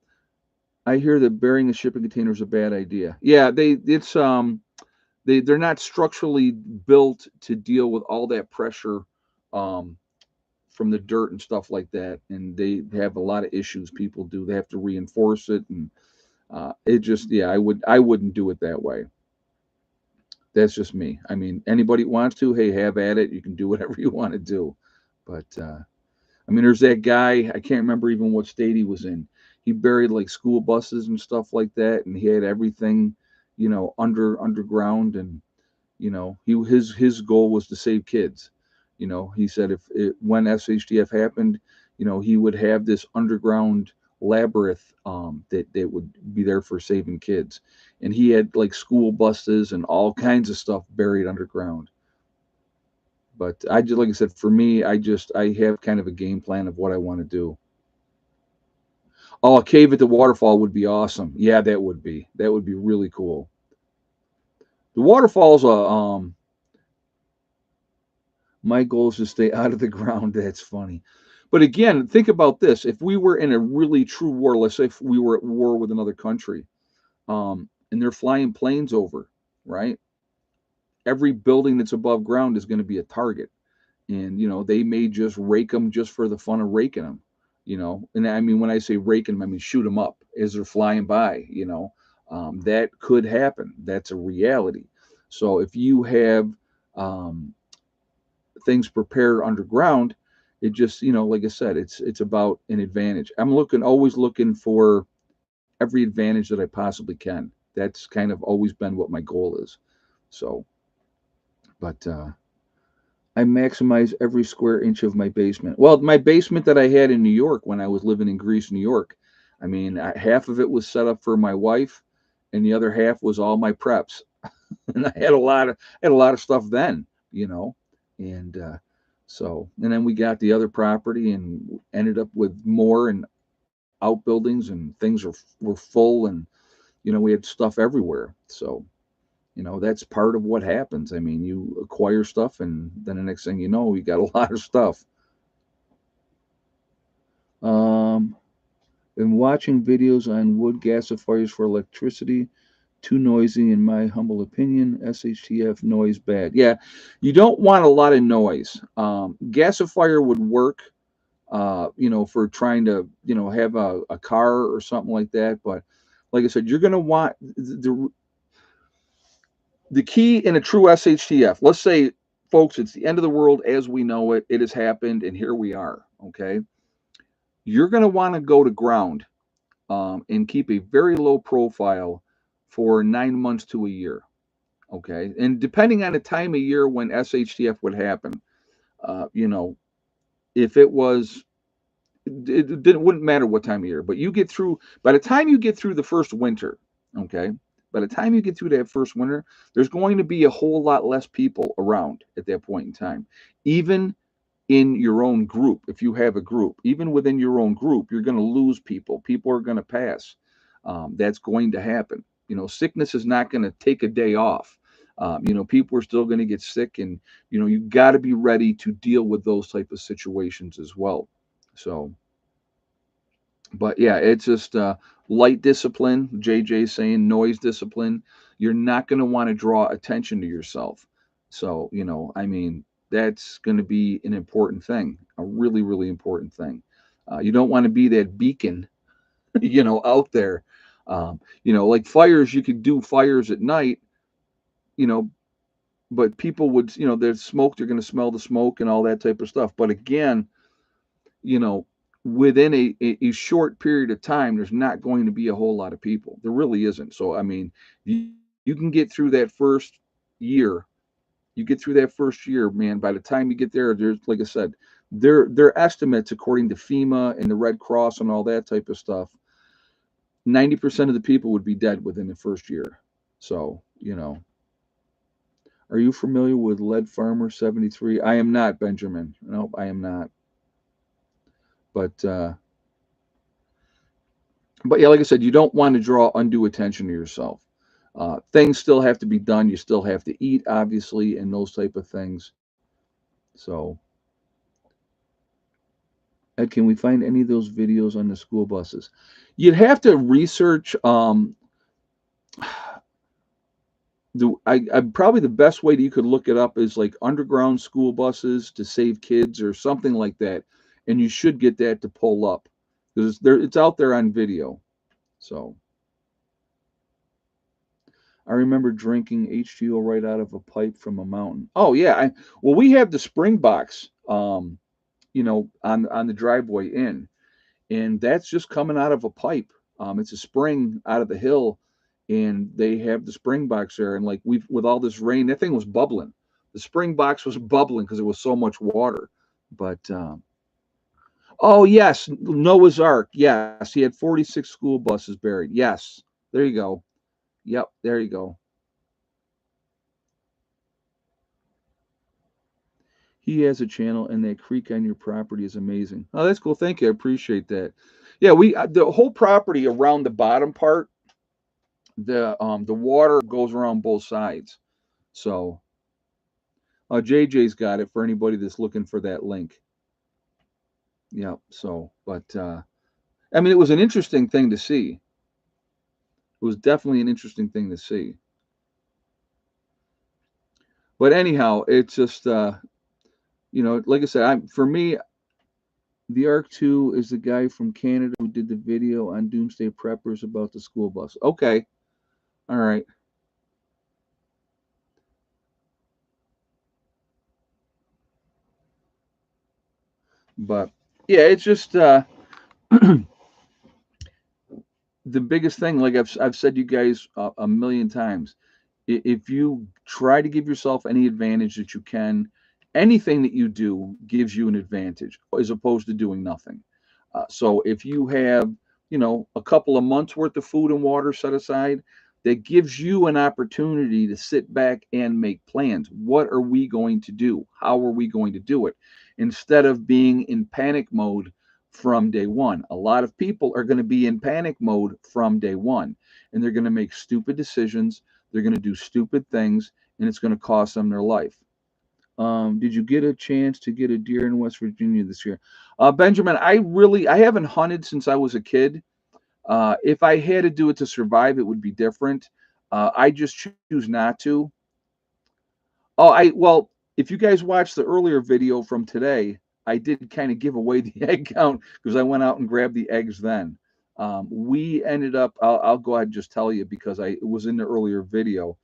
I hear that burying a shipping container is a bad idea. Yeah, they're not structurally built to deal with all that pressure, um, from the dirt and stuff like that, and they have a lot of issues. People do. They have to reinforce it, and it just, yeah, I wouldn't do it that way. That's just me. I mean, anybody wants to, hey, have at it. You can do whatever you want to do, but I mean, there's that guy. I can't remember even what state he was in. He buried like school buses and stuff like that, and he had everything, underground, and his goal was to save kids. He said when SHTF happened, he would have this underground labyrinth, that would be there for saving kids, and he had like school buses and all kinds of stuff buried underground. But I just, like I said, for me, I have kind of a game plan of what I want to do. Oh, a cave at the waterfall would be awesome. Yeah, that would be really cool. The waterfalls, my goal is to stay out of the ground. That's funny. But again, think about this. If we were in a really true war, let's say if we were at war with another country, and they're flying planes over, right? Every building that's above ground is going to be a target. And, they may just rake them just for the fun of raking them, And I mean, when I say raking them, I mean shoot them up as they're flying by. That could happen. That's a reality. So if you have, um, things prepared underground, it just, like I said, it's about an advantage. I'm always looking for every advantage that I possibly can. That's kind of always been what my goal is. So, but I maximize every square inch of my basement. Well, my basement that I had in New York when I was living in Greece, New York, I mean, half of it was set up for my wife, and the other half was all my preps. And I had a lot of stuff then, and and then we got the other property and ended up with more and outbuildings, and things were full, and we had stuff everywhere. So that's part of what happens. I mean, you acquire stuff, and then the next thing you know, you got a lot of stuff. Um, and watching videos on wood gasifiers for electricity, too noisy in my humble opinion. SHTF noise bad. Yeah, you don't want a lot of noise. Gasifier would work, for trying to, have a car or something like that. But like I said, you're going to want the key in a true SHTF. Let's say, folks, it's the end of the world as we know it. It has happened, and here we are. Okay, you're going to want to go to ground, and keep a very low profile for 9 months to a year. Okay, and depending on the time of year when SHTF would happen, uh, you know, if it was, it wouldn't matter what time of year, but by the time you get through the first winter, okay, by the time you get through that first winter, there's going to be a whole lot less people around at that point in time. Even in your own group, if you have a group, even within your own group, you're going to lose people. People are going to pass. That's going to happen. Sickness is not going to take a day off. People are still going to get sick, and you got to be ready to deal with those type of situations as well. So, But yeah, it's just light discipline. JJ saying noise discipline. You're not going to want to draw attention to yourself. So, I mean, that's going to be an important thing, a really, really important thing. You don't want to be that beacon, out there. Like fires, you could do fires at night, you know, but people would, there's smoke, they're going to smell the smoke and all that type of stuff. But again, you know, within a short period of time, there's not going to be a whole lot of people. There really isn't. So, I mean, you can get through that first year. You get through that first year, man. By the time you get there, there's, like I said, their estimates, according to FEMA and the Red Cross and all that type of stuff, 90% of the people would be dead within the first year. So, are you familiar with Lead Farmer 73? I am not, Benjamin. Nope, I am not. But but yeah, like I said, you don't want to draw undue attention to yourself. Things still have to be done. You still have to eat, obviously, and those type of things. So, Ed, can we find any of those videos on the school buses? You'd have to research. Probably the best way that you could look it up is like underground school buses to save kids or something like that, and you should get that to pull up because it's out there on video. So. I remember drinking H2O right out of a pipe from a mountain. Oh yeah, well we have the spring box, on the driveway in, and that's just coming out of a pipe. It's a spring out of the hill, and they have the spring box there. And like we with all this rain, that thing was bubbling. The spring box was bubbling because it was so much water. But oh yes, Noah's Ark. Yes, he had 46 school buses buried. Yes, there you go. Yep, there you go. He has a channel, and that creek on your property is amazing. Oh, that's cool. Thank you. I appreciate that. Yeah, we the whole property around the bottom part, the water goes around both sides. So JJ's got it for anybody that's looking for that link. Yeah. So, but I mean, it was an interesting thing to see. It was definitely an interesting thing to see. But anyhow, it's just like I said, for me, the Arc 2 is the guy from Canada who did the video on Doomsday Preppers about the school bus. Okay. All right. But yeah, it's just the biggest thing, like I've said to you guys a million times, if you try to give yourself any advantage that you can, anything that you do gives you an advantage as opposed to doing nothing. So if you have, a couple of months worth of food and water set aside, that gives you an opportunity to sit back and make plans. What are we going to do? How are we going to do it? Instead of being in panic mode from day one. A lot of people are going to be in panic mode from day one, and they're going to make stupid decisions. They're going to do stupid things, and it's going to cost them their life. Did you get a chance to get a deer in West Virginia this year? Benjamin, I haven't hunted since I was a kid. If I had to do it to survive, it would be different. I just choose not to. Oh, well, if you guys watched the earlier video from today, I did kind of give away the egg count because I went out and grabbed the eggs then. We ended up, I'll go ahead and just tell you because it was in the earlier video.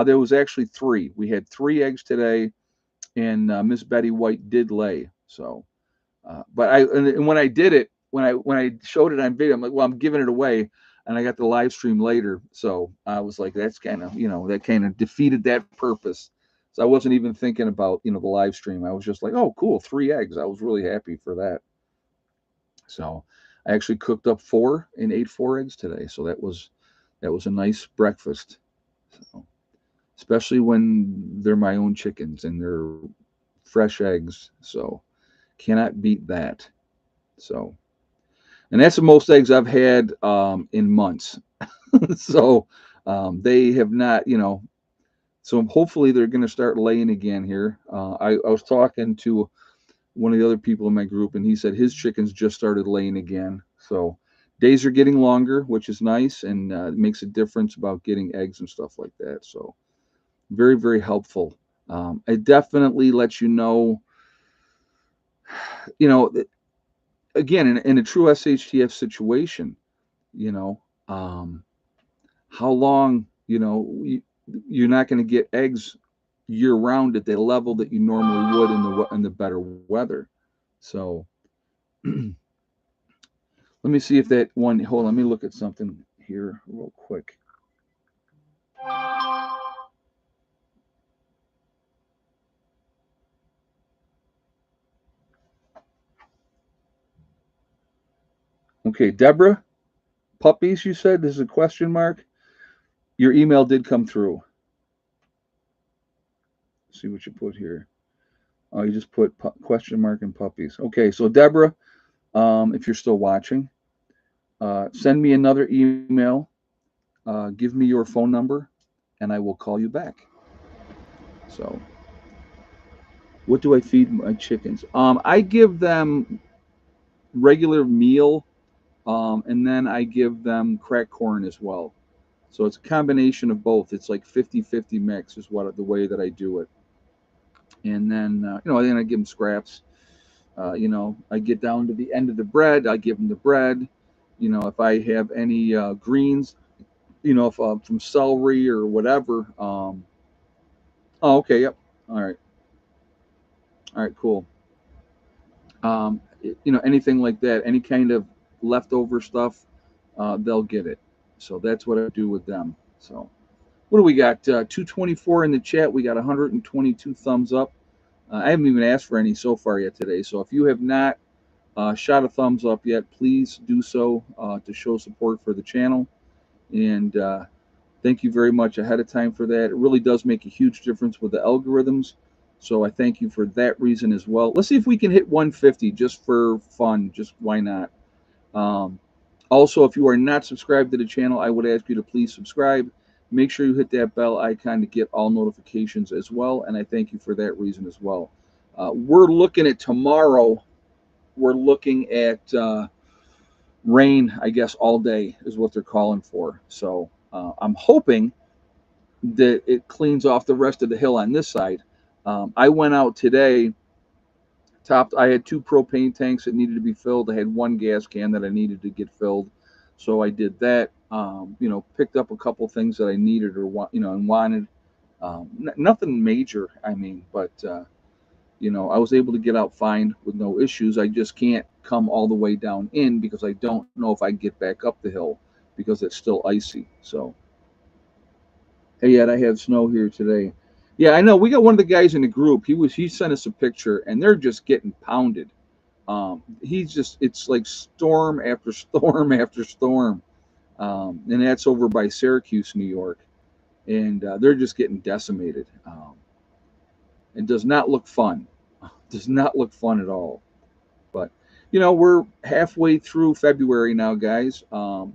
There was actually three. We had three eggs today, and Miss Betty White did lay. So, but and when I did it, when I showed it on video, I'm like, well, I'm giving it away, and I got the live stream later. So I was like, that's kind of that kind of defeated that purpose. So I wasn't even thinking about the live stream. I was just like, oh, cool, three eggs. I was really happy for that. So I actually cooked up four and ate four eggs today. So that was a nice breakfast. So, especially when they're my own chickens and they're fresh eggs. So cannot beat that. So, and that's the most eggs I've had in months. So they have not, so hopefully they're going to start laying again here. I was talking to one of the other people in my group, and he said his chickens just started laying again. So Days are getting longer, which is nice, and it makes a difference about getting eggs and stuff like that. So very, very helpful. It definitely lets you know, that, again, in a true SHTF situation, you know, um, how long, you're not going to get eggs year round at the level that you normally would in the better weather. So let me see if that one. Hold on, let me look at something here real quick. Okay, Deborah, puppies. You said this is a question mark. Your email did come through. Let's see what you put here. Oh, you just put question mark and puppies. Okay, so Deborah, if you're still watching, send me another email. Give me your phone number, and I will call you back. So, what do I feed my chickens? I give them regular meal, and then I give them cracked corn as well. So it's a combination of both. It's like 50-50 mix is what the way that I do it. And then then I give them scraps. I get down to the end of the bread. I give them the bread. If I have any greens, if from celery or whatever. Oh, okay, yep. All right, cool. Anything like that, any kind of leftover stuff, they'll get it. So that's what I do with them. So what do we got? 224 in the chat. We got 122 thumbs up. I haven't even asked for any so far yet today. So if you have not shot a thumbs up yet, please do so to show support for the channel. And thank you very much ahead of time for that. It really does make a huge difference with the algorithms. So I thank you for that reason as well. Let's see if we can hit 150 just for fun. Just why not? Um, Also, if you are not subscribed to the channel, I would ask you to please subscribe. Make sure you hit that bell icon to get all notifications as well. And I thank you for that reason as well. We're looking at tomorrow. We're looking at rain, I guess, all day is what they're calling for. So I'm hoping that it cleans off the rest of the hill on this side. I went out today, topped. I had two propane tanks that needed to be filled. I had one gas can that I needed to get filled, so I did that. Picked up a couple things that I needed or and wanted. Nothing major, I mean, but I was able to get out fine with no issues. I just can't come all the way down in because I don't know if I can get back up the hill because it's still icy. So. Hey, yet I had snow here today. Yeah, I know. We got one of the guys in the group. He sent us a picture, and they're just getting pounded. It's like storm after storm after storm, and that's over by Syracuse, New York, and they're just getting decimated. It does not look fun. Does not look fun at all. But we're halfway through February now, guys. A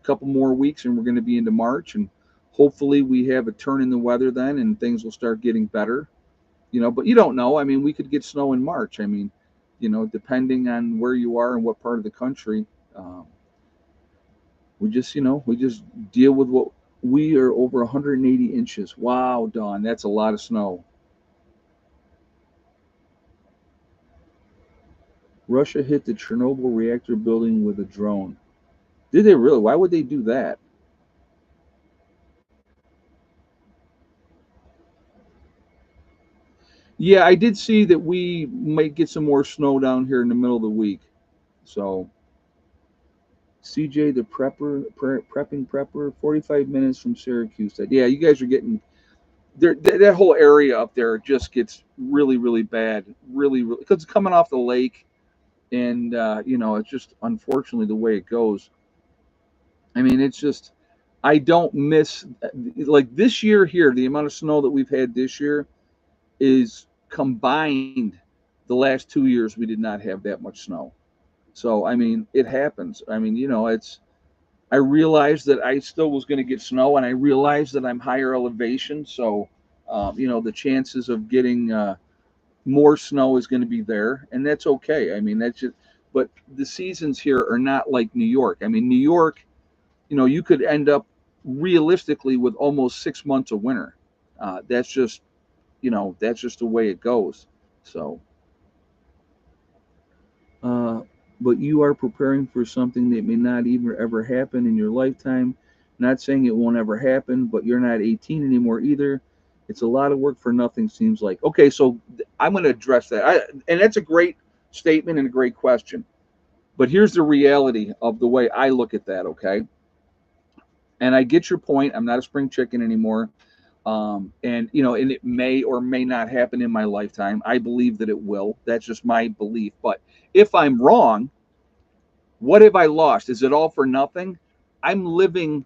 couple more weeks, and we're going to be into March, and hopefully we have a turn in the weather then, and things will start getting better. But you don't know. I mean, we could get snow in March. I mean, depending on where you are and what part of the country, we just deal with what we are over 180 inches. Wow, Dawn, that's a lot of snow. Russia hit the Chernobyl reactor building with a drone. Did they really? Why would they do that? Yeah, I did see that we might get some more snow down here in the middle of the week. So, CJ, the prepping prepper, 45 minutes from Syracuse. Yeah, you guys are getting there. That whole area up there just gets really, really bad. Really, really, because it's coming off the lake, and it's just unfortunately the way it goes. I mean, it's just I don't miss like this year here. The amount of snow that we've had this year is combined. The last 2 years we did not have that much snow. So I mean, it happens. I mean, I realized that I still was going to get snow, and I realized that I'm higher elevation, so the chances of getting more snow is going to be there, and that's okay. I mean, that's just but the seasons here are not like New York. I mean, New York, you could end up realistically with almost 6 months of winter. That's just, that's just the way it goes. So, uh, but you are preparing for something that may not even ever happen in your lifetime. Not saying it won't ever happen, but you're not 18 anymore either. It's a lot of work for nothing, seems like. Okay, so I'm going to address that. And that's a great statement and a great question. But here's the reality of the way I look at that, okay? And I get your point. I'm not a spring chicken anymore. And it may or may not happen in my lifetime. I believe that it will. That's just my belief. But if I'm wrong, what have I lost? Is it all for nothing? I'm living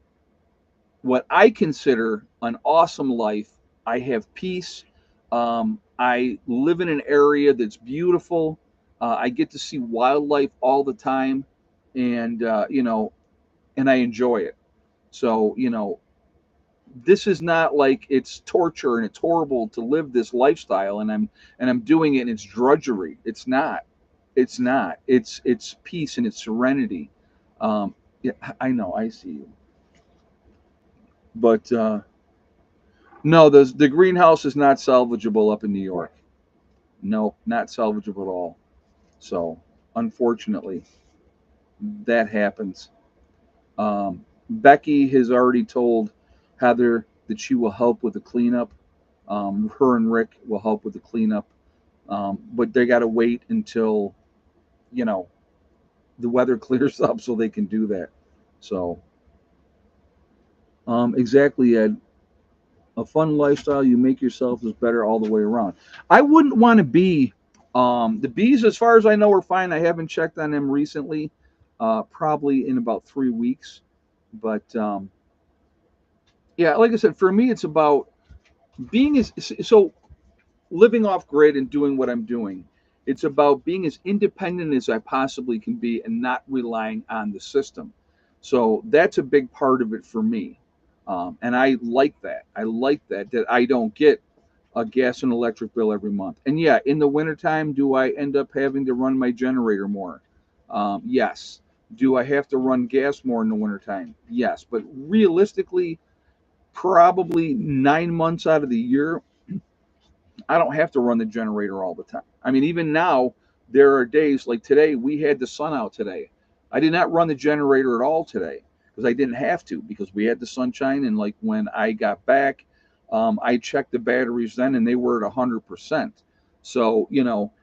what I consider an awesome life. I have peace. I live in an area that's beautiful. I get to see wildlife all the time, and and I enjoy it. So this is not like it's torture and it's horrible to live this lifestyle, and I'm doing it and it's drudgery. It's not. It's not. It's peace and it's serenity. Yeah, I know. I see you. But no, the greenhouse is not salvageable up in New York. No, not salvageable at all. So, unfortunately, that happens. Becky has already told Heather that she will help with the cleanup. Her and Rick will help with the cleanup, but they got to wait until you know the weather clears up so they can do that. So, exactly, Ed. A fun lifestyle, you make yourself is better all the way around. I wouldn't want to be the bees, as far as I know, are fine. I haven't checked on them recently, probably in about 3 weeks. But yeah, like I said, for me, it's about being as so living off grid and doing what I'm doing. It's about being as independent as I possibly can be and not relying on the system. So that's a big part of it for me. And I like that. I like that I don't get a gas and electric bill every month. And yeah, in the wintertime, do I end up having to run my generator more? Yes. Do I have to run gas more in the wintertime? Yes. But realistically, probably 9 months out of the year, I don't have to run the generator all the time. I mean, even now, there are days like today, we had the sun out today. I did not run the generator at all today because I didn't have to because we had the sunshine. And like when I got back, I checked the batteries then and they were at 100%. So,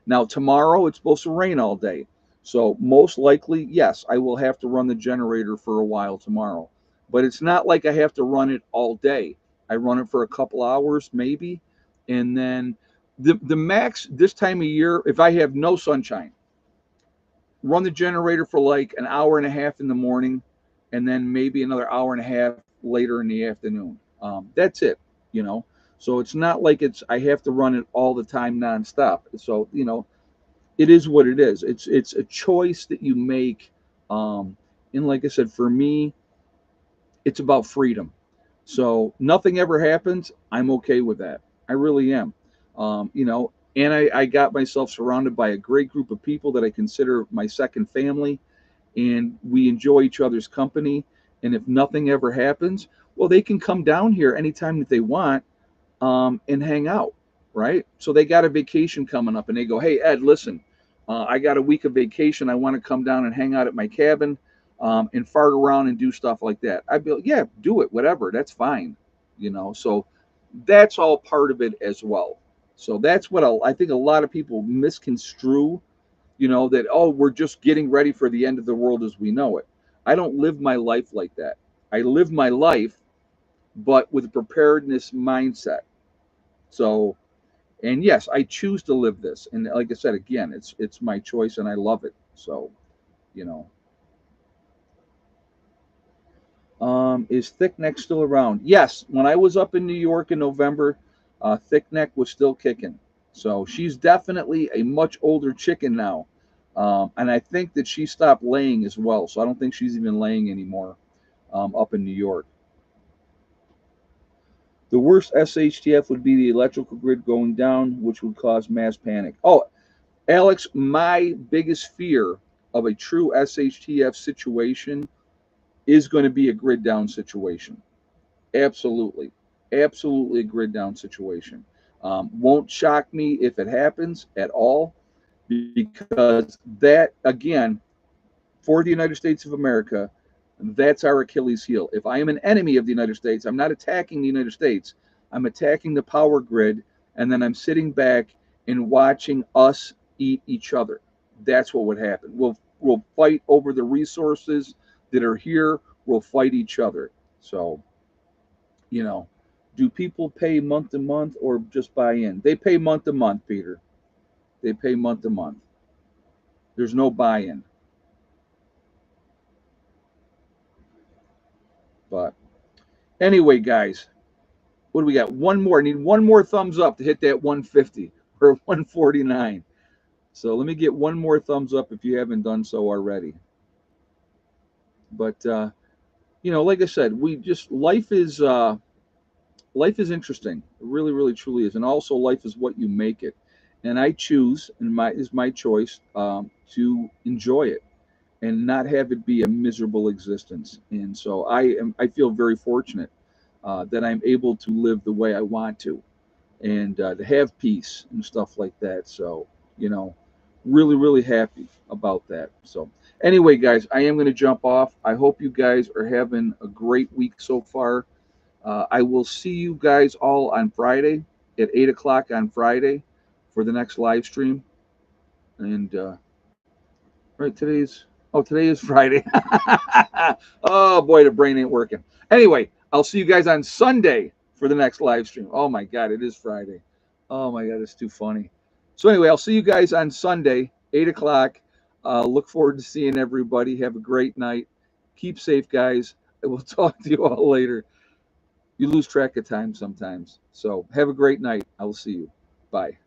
now tomorrow it's supposed to rain all day. So, most likely, yes, I will have to run the generator for a while tomorrow. But it's not like I have to run it all day. I run it for a couple hours, maybe, and then the max this time of year, if I have no sunshine, run the generator for like an hour and a half in the morning, and then maybe another hour and a half later in the afternoon. That's it, you know. So it's not like I have to run it all the time nonstop. So it is what it is. It's a choice that you make, and like I said, for me, it's about freedom. So nothing ever happens. I'm okay with that. I really am. And I got myself surrounded by a great group of people that I consider my second family, and we enjoy each other's company. And if nothing ever happens, well, they can come down here anytime that they want, and hang out, right? So they got a vacation coming up, and they go, "Hey, Ed, listen, I got a week of vacation. I want to come down and hang out at my cabin, and fart around and do stuff like that." I'd be like, "Yeah, do it, whatever. That's fine." So that's all part of it as well. So that's what I think a lot of people misconstrue. That, oh, we're just getting ready for the end of the world as we know it. I don't live my life like that. I live my life, but with a preparedness mindset. So, and yes, I choose to live this. And like I said, again, it's my choice and I love it. So, you know, is Thick Neck still around? Yes. When I was up in New York in November, Thick Neck was still kicking. So she's definitely a much older chicken now. And I think that she stopped laying as well. So I don't think she's even laying anymore, up in New York. The worst SHTF would be the electrical grid going down, which would cause mass panic. Oh, Alex, my biggest fear of a true SHTF situation is going to be a grid down situation. Absolutely. Absolutely a grid down situation. Won't shock me if it happens at all, because that, again, for the United States of America, that's our Achilles heel. If I am an enemy of the United States, I'm not attacking the United States. I'm attacking the power grid, and then I'm sitting back and watching us eat each other. That's what would happen. We'll fight over the resources that are here. We'll fight each other. So, you know, do people pay month to month or just buy in? They pay month to month, Peter. They pay month to month. There's no buy-in. But anyway, guys, what do we got? One more. I need one more thumbs up to hit that 150 or 149. So let me get one more thumbs up if you haven't done so already. But like I said, life is interesting. It really, really, truly is, and also life is what you make it. And I choose, and my choice, to enjoy it and not have it be a miserable existence. And so I feel very fortunate that I'm able to live the way I want to, and to have peace and stuff like that. So, really, really happy about that. So, anyway, guys, I am going to jump off. I hope you guys are having a great week so far. I will see you guys all on Friday at 8 o'clock on Friday for the next live stream. And right, today is Friday. Oh boy, the brain ain't working. Anyway, I'll see you guys on Sunday for the next live stream. Oh my God, it is Friday. Oh my God, it's too funny. So anyway, I'll see you guys on Sunday, 8 o'clock. Look forward to seeing everybody. Have a great night. Keep safe, guys. I will talk to you all later. You lose track of time sometimes. So have a great night. I will see you. Bye.